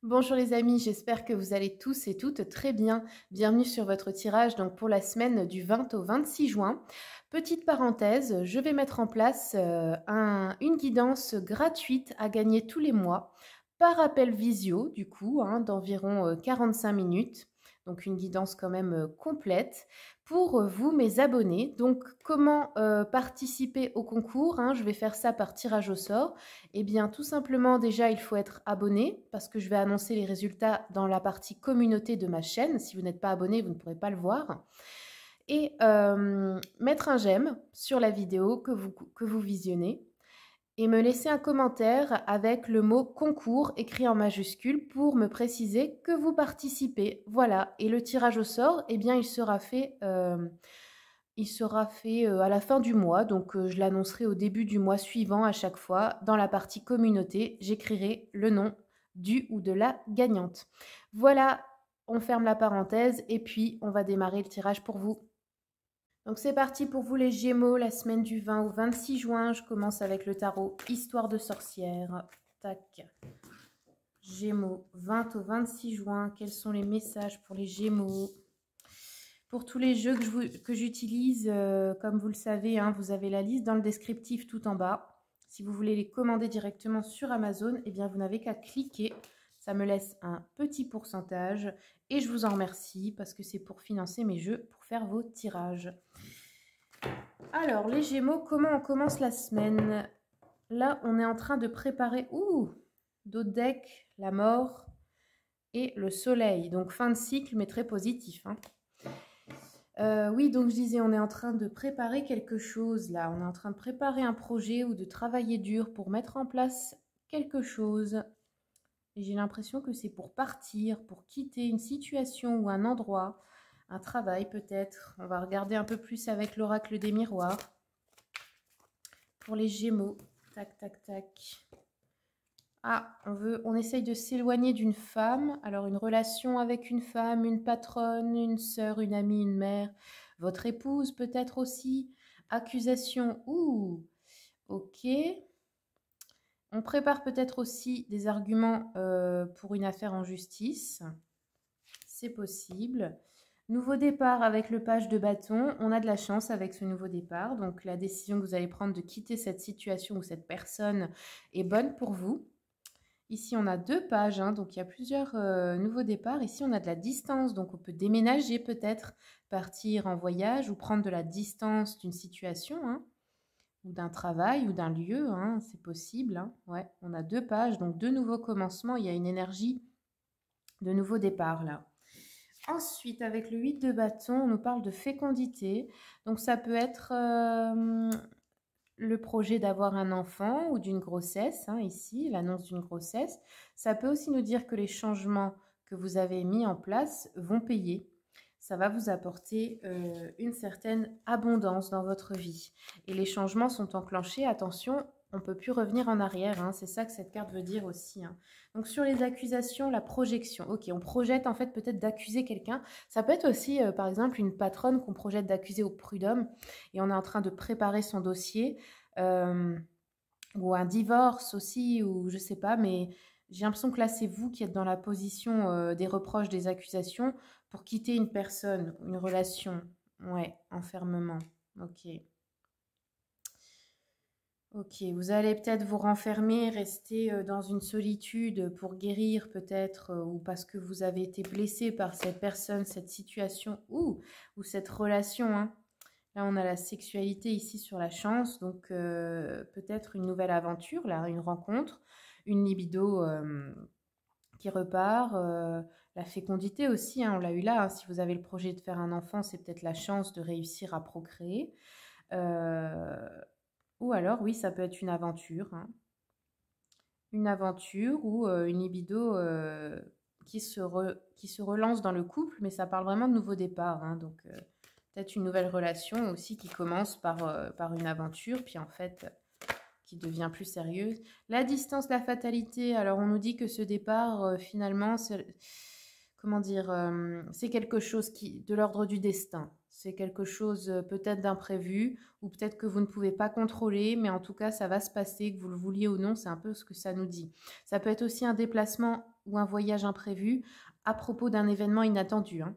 Bonjour les amis, j'espère que vous allez tous et toutes très bien. Bienvenue sur votre tirage donc pour la semaine du 20 au 26 juin. Petite parenthèse, je vais mettre en place une guidance gratuite à gagner tous les mois par appel visio du coup d'environ 45 minutes. Donc une guidance quand même complète pour vous mes abonnés. Donc comment participer au concours, je vais faire ça par tirage au sort. Eh bien, tout simplement, déjà, il faut être abonné parce que je vais annoncer les résultats dans la partie communauté de ma chaîne. Si vous n'êtes pas abonné, vous ne pourrez pas le voir. Et mettre un j'aime sur la vidéo que vous visionnez et me laisser un commentaire avec le mot concours écrit en majuscule pour me préciser que vous participez. Voilà. Et le tirage au sort, eh bien, il sera fait à la fin du mois, donc je l'annoncerai au début du mois suivant à chaque fois. Dans la partie communauté, j'écrirai le nom du ou de la gagnante. Voilà, on ferme la parenthèse et puis on va démarrer le tirage pour vous. Donc c'est parti pour vous les Gémeaux, la semaine du 20 au 26 juin. Je commence avec le tarot Histoire de sorcière. Tac. Gémeaux, 20 au 26 juin. Quels sont les messages pour les Gémeaux ? Pour tous les jeux que j'utilise, comme vous le savez, vous avez la liste dans le descriptif tout en bas. Si vous voulez les commander directement sur Amazon, eh bien vous n'avez qu'à cliquer. Ça me laisse un petit pourcentage et je vous en remercie parce que c'est pour financer mes jeux, pour faire vos tirages. Alors, les Gémeaux, comment on commence la semaine? Là, on est en train de préparer... d'autres decks, la mort et le soleil. Donc, fin de cycle, mais très positif. Oui, donc je disais, on est en train de préparer quelque chose là. On est en train de préparer un projet ou de travailler dur pour mettre en place quelque chose. Et j'ai l'impression que c'est pour partir, pour quitter une situation ou un endroit, un travail peut-être. On va regarder un peu plus avec l'oracle des miroirs. Pour les Gémeaux, tac, tac, tac. Ah, on essaye de s'éloigner d'une femme. Alors, une relation avec une femme, une patronne, une sœur, une amie, une mère. Votre épouse peut-être aussi. Accusation, ok. On prépare peut-être aussi des arguments pour une affaire en justice. C'est possible. Nouveau départ avec le page de bâton. On a de la chance avec ce nouveau départ. Donc, la décision que vous allez prendre de quitter cette situation ou cette personne est bonne pour vous. Ici, on a deux pages, donc il y a plusieurs nouveaux départs. Ici, on a de la distance, donc on peut déménager peut-être, partir en voyage ou prendre de la distance d'une situation, ou d'un travail ou d'un lieu, c'est possible. Ouais, on a deux pages, donc deux nouveaux commencements. Il y a une énergie de nouveau départ là. Ensuite, avec le 8 de bâton, on nous parle de fécondité. Donc ça peut être le projet d'avoir un enfant ou d'une grossesse, ici, l'annonce d'une grossesse. Ça peut aussi nous dire que les changements que vous avez mis en place vont payer. Ça va vous apporter une certaine abondance dans votre vie. Et les changements sont enclenchés, attention, on ne peut plus revenir en arrière, c'est ça que cette carte veut dire aussi. Donc sur les accusations, la projection. Ok, on projette en fait peut-être d'accuser quelqu'un. Ça peut être aussi par exemple une patronne qu'on projette d'accuser au prud'homme et on est en train de préparer son dossier. Ou un divorce aussi, ou je sais pas, mais j'ai l'impression que là c'est vous qui êtes dans la position des reproches, des accusations pour quitter une personne, une relation. Ouais, enfermement. Ok. Ok, vous allez peut-être vous renfermer, rester dans une solitude pour guérir peut-être, ou parce que vous avez été blessé par cette personne, cette situation, ou cette relation. Là, on a la sexualité ici sur la chance, donc peut-être une nouvelle aventure, là, une rencontre, une libido qui repart, la fécondité aussi, on l'a eu là. Si vous avez le projet de faire un enfant, c'est peut-être la chance de réussir à procréer. Ou alors, oui, ça peut être une aventure. Une aventure ou une libido qui se relance dans le couple, mais ça parle vraiment de nouveau départ. Donc, peut-être une nouvelle relation aussi qui commence par une aventure, puis en fait, qui devient plus sérieuse. La distance, la fatalité. Alors, on nous dit que ce départ, finalement, comment dire, c'est quelque chose de l'ordre du destin. C'est quelque chose peut-être d'imprévu ou peut-être que vous ne pouvez pas contrôler, mais en tout cas, ça va se passer, que vous le vouliez ou non, c'est un peu ce que ça nous dit. Ça peut être aussi un déplacement ou un voyage imprévu à propos d'un événement inattendu. Hein.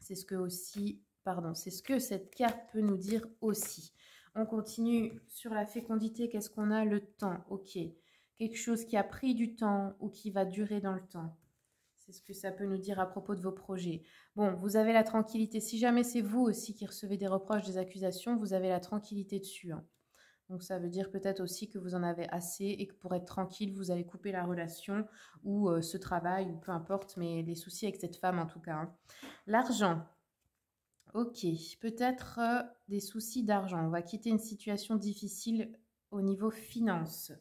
C'est ce que aussi, pardon, c'est ce que cette carte peut nous dire aussi. On continue sur la fécondité. Qu'est-ce qu'on a? Le temps. Ok. Quelque chose qui a pris du temps ou qui va durer dans le temps. C'est ce que ça peut nous dire à propos de vos projets. Bon, vous avez la tranquillité. Si jamais c'est vous aussi qui recevez des reproches, des accusations, vous avez la tranquillité dessus. Hein. Donc ça veut dire peut-être aussi que vous en avez assez et que pour être tranquille, vous allez couper la relation ou ce travail ou peu importe, mais les soucis avec cette femme en tout cas. Hein. L'argent. Ok, peut-être des soucis d'argent. On va quitter une situation difficile au niveau finance.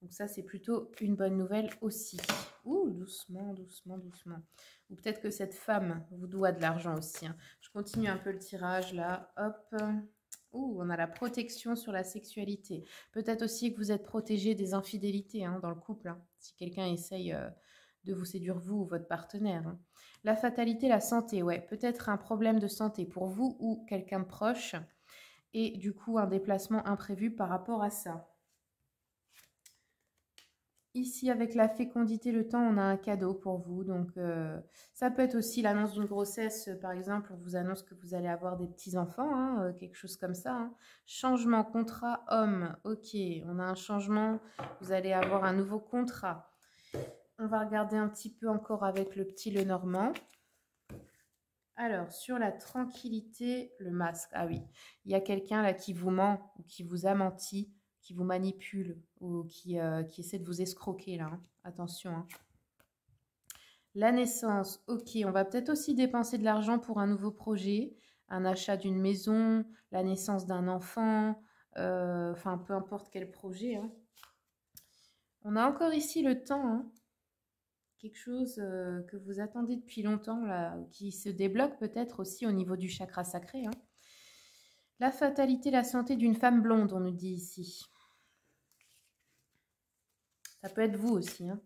Donc ça, c'est plutôt une bonne nouvelle aussi. Ouh, doucement, doucement, doucement. Ou peut-être que cette femme vous doit de l'argent aussi. Hein. Je continue un peu le tirage là. Hop. Ouh, on a la protection sur la sexualité. Peut-être aussi que vous êtes protégé des infidélités hein, dans le couple. Hein, si quelqu'un essaye de vous séduire, vous ou votre partenaire. Hein. La fatalité, la santé. Ouais, peut-être un problème de santé pour vous ou quelqu'un de proche. Et du coup, un déplacement imprévu par rapport à ça. Ici, avec la fécondité, le temps, on a un cadeau pour vous. Donc, ça peut être aussi l'annonce d'une grossesse. Par exemple, on vous annonce que vous allez avoir des petits-enfants, hein, quelque chose comme ça. Hein. Changement, contrat, homme. Ok, on a un changement. Vous allez avoir un nouveau contrat. On va regarder un petit peu encore avec le petit Lenormand. Alors, sur la tranquillité, le masque. Ah oui, il y a quelqu'un là qui vous ment ou qui vous a menti, qui vous manipule ou qui essaie de vous escroquer là. Hein. Attention. Hein. La naissance, ok, on va peut-être aussi dépenser de l'argent pour un nouveau projet, un achat d'une maison, la naissance d'un enfant, enfin peu importe quel projet. Hein. On a encore ici le temps. Hein. Quelque chose que vous attendez depuis longtemps, là, qui se débloque peut-être aussi au niveau du chakra sacré. Hein. La fatalité, la santé d'une femme blonde, on nous dit ici. Ça peut être vous aussi. Hein.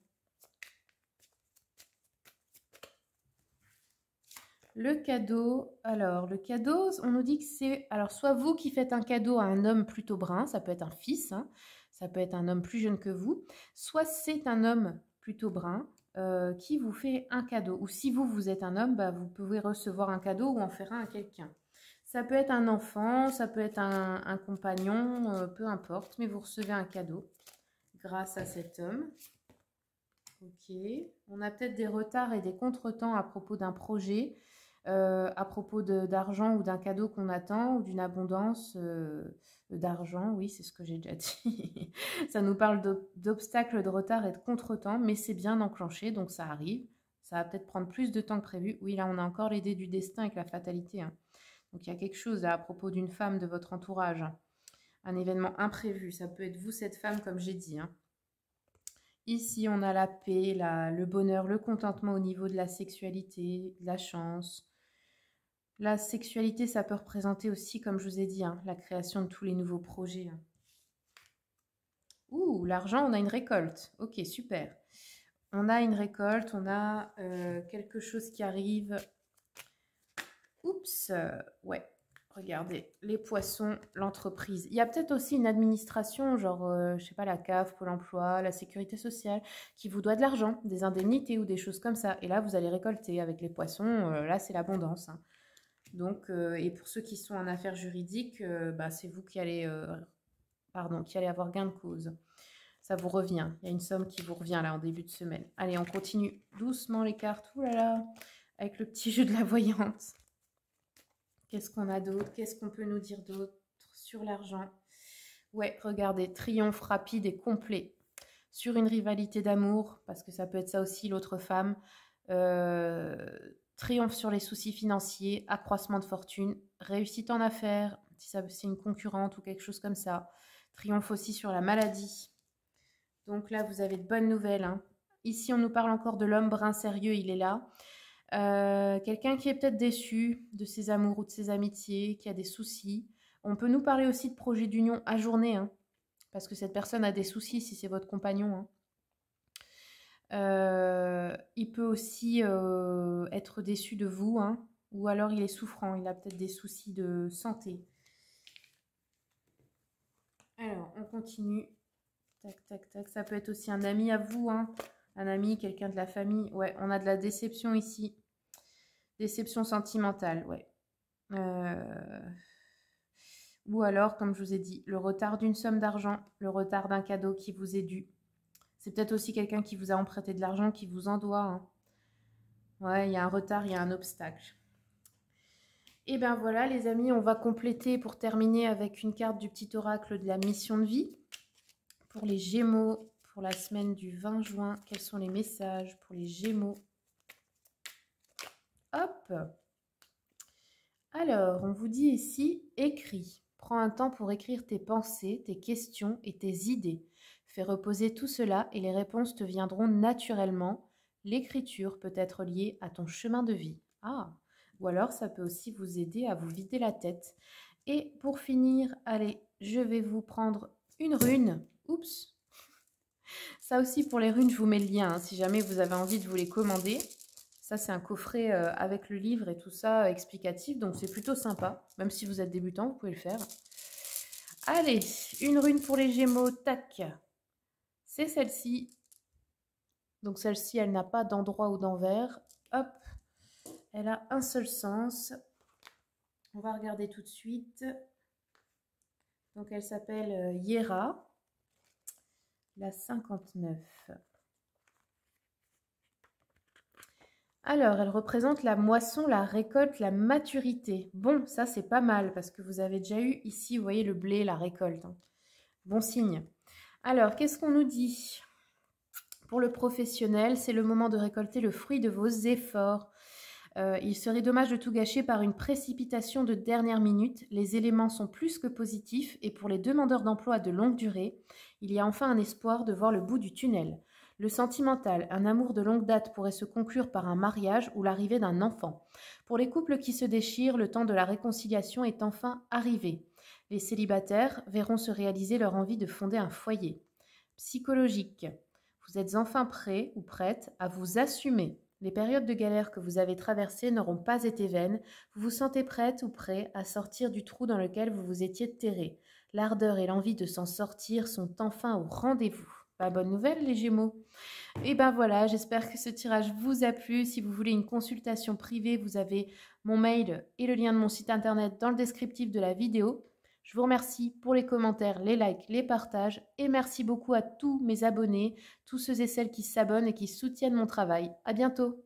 Le cadeau, alors le cadeau, on nous dit que c'est, alors soit vous qui faites un cadeau à un homme plutôt brun, ça peut être un fils, hein, ça peut être un homme plus jeune que vous, soit c'est un homme plutôt brun qui vous fait un cadeau. Ou si vous, vous êtes un homme, bah, vous pouvez recevoir un cadeau ou en faire un à quelqu'un. Ça peut être un enfant, ça peut être un compagnon, peu importe, mais vous recevez un cadeau grâce à cet homme. Ok, on a peut-être des retards et des contretemps à propos d'un projet, à propos d'argent ou d'un cadeau qu'on attend ou d'une abondance d'argent. Oui, c'est ce que j'ai déjà dit. Ça nous parle d'obstacles, de retard et de contretemps, mais c'est bien enclenché, donc ça arrive. Ça va peut-être prendre plus de temps que prévu. Oui, là, on a encore les dés du destin avec la fatalité. Hein. Donc, il y a quelque chose là à propos d'une femme de votre entourage. Hein. Un événement imprévu. Ça peut être vous, cette femme, comme j'ai dit. Hein. Ici, on a la paix, le bonheur, le contentement au niveau de la sexualité, de la chance. La sexualité, ça peut représenter aussi, comme je vous ai dit, hein, la création de tous les nouveaux projets. Hein. Ouh, l'argent, on a une récolte. Ok, super. On a une récolte, on a quelque chose qui arrive. Oups, ouais. Regardez, les poissons, l'entreprise. Il y a peut-être aussi une administration, genre, je sais pas, la CAF, Pôle emploi, la sécurité sociale, qui vous doit de l'argent, des indemnités ou des choses comme ça. Et là, vous allez récolter avec les poissons. Là, c'est l'abondance. Hein. Donc, et pour ceux qui sont en affaires juridiques, bah, c'est vous qui allez, qui allez avoir gain de cause. Ça vous revient. Il y a une somme qui vous revient là en début de semaine. Allez, on continue doucement les cartes. Ouh là là, avec le petit jeu de la voyante. Qu'est-ce qu'on a d'autre? Qu'est-ce qu'on peut nous dire d'autre sur l'argent? Ouais, regardez, triomphe rapide et complet sur une rivalité d'amour, parce que ça peut être ça aussi, l'autre femme. Triomphe sur les soucis financiers, accroissement de fortune, réussite en affaires, si c'est une concurrente ou quelque chose comme ça. Triomphe aussi sur la maladie. Donc là, vous avez de bonnes nouvelles. Hein. Ici, on nous parle encore de l'homme brun sérieux, il est là. Quelqu'un qui est peut-être déçu de ses amours ou de ses amitiés, qui a des soucis. On peut nous parler aussi de projet d'union ajourné, hein, parce que cette personne a des soucis si c'est votre compagnon. Hein. Il peut aussi être déçu de vous, hein, ou alors il est souffrant, il a peut-être des soucis de santé. Alors, on continue. Tac, tac, tac. Ça peut être aussi un ami à vous, hein, Un ami, quelqu'un de la famille. Ouais, on a de la déception ici. Déception sentimentale, ouais. Ou alors, comme je vous ai dit, le retard d'une somme d'argent, le retard d'un cadeau qui vous est dû. C'est peut-être aussi quelqu'un qui vous a emprunté de l'argent, qui vous en doit, hein. Ouais, il y a un retard, il y a un obstacle. Et bien voilà, les amis, on va compléter pour terminer avec une carte du petit oracle de la mission de vie. Pour les Gémeaux, pour la semaine du 20 juin, quels sont les messages pour les Gémeaux? Hop! Alors, on vous dit ici, écris. Prends un temps pour écrire tes pensées, tes questions et tes idées. Fais reposer tout cela et les réponses te viendront naturellement. L'écriture peut être liée à ton chemin de vie. Ah! Ou alors, ça peut aussi vous aider à vous vider la tête. Et pour finir, allez, je vais vous prendre une rune. Oups! Ça aussi, pour les runes, je vous mets le lien, hein, si jamais vous avez envie de vous les commander. Ça, c'est un coffret avec le livre et tout ça explicatif, donc c'est plutôt sympa. Même si vous êtes débutant, vous pouvez le faire. Allez, une rune pour les Gémeaux, tac. C'est celle-ci. Donc celle-ci, elle n'a pas d'endroit ou d'envers. Hop, elle a un seul sens. On va regarder tout de suite. Donc elle s'appelle Yera, la 59. Alors, elle représente la moisson, la récolte, la maturité. Bon, ça c'est pas mal parce que vous avez déjà eu ici, vous voyez le blé, la récolte, hein. Bon signe. Alors, qu'est-ce qu'on nous dit? Pour le professionnel, c'est le moment de récolter le fruit de vos efforts. Il serait dommage de tout gâcher par une précipitation de dernière minute. Les éléments sont plus que positifs et pour les demandeurs d'emploi de longue durée, il y a enfin un espoir de voir le bout du tunnel. Le sentimental, un amour de longue date pourrait se conclure par un mariage ou l'arrivée d'un enfant. Pour les couples qui se déchirent, le temps de la réconciliation est enfin arrivé. Les célibataires verront se réaliser leur envie de fonder un foyer. Psychologique, vous êtes enfin prêt ou prête à vous assumer. Les périodes de galère que vous avez traversées n'auront pas été vaines. Vous vous sentez prête ou prêt à sortir du trou dans lequel vous vous étiez terré. L'ardeur et l'envie de s'en sortir sont enfin au rendez-vous. Pas bonne nouvelle, les Gémeaux. Et ben voilà, j'espère que ce tirage vous a plu. Si vous voulez une consultation privée, vous avez mon mail et le lien de mon site internet dans le descriptif de la vidéo. Je vous remercie pour les commentaires, les likes, les partages et merci beaucoup à tous mes abonnés, tous ceux et celles qui s'abonnent et qui soutiennent mon travail. À bientôt!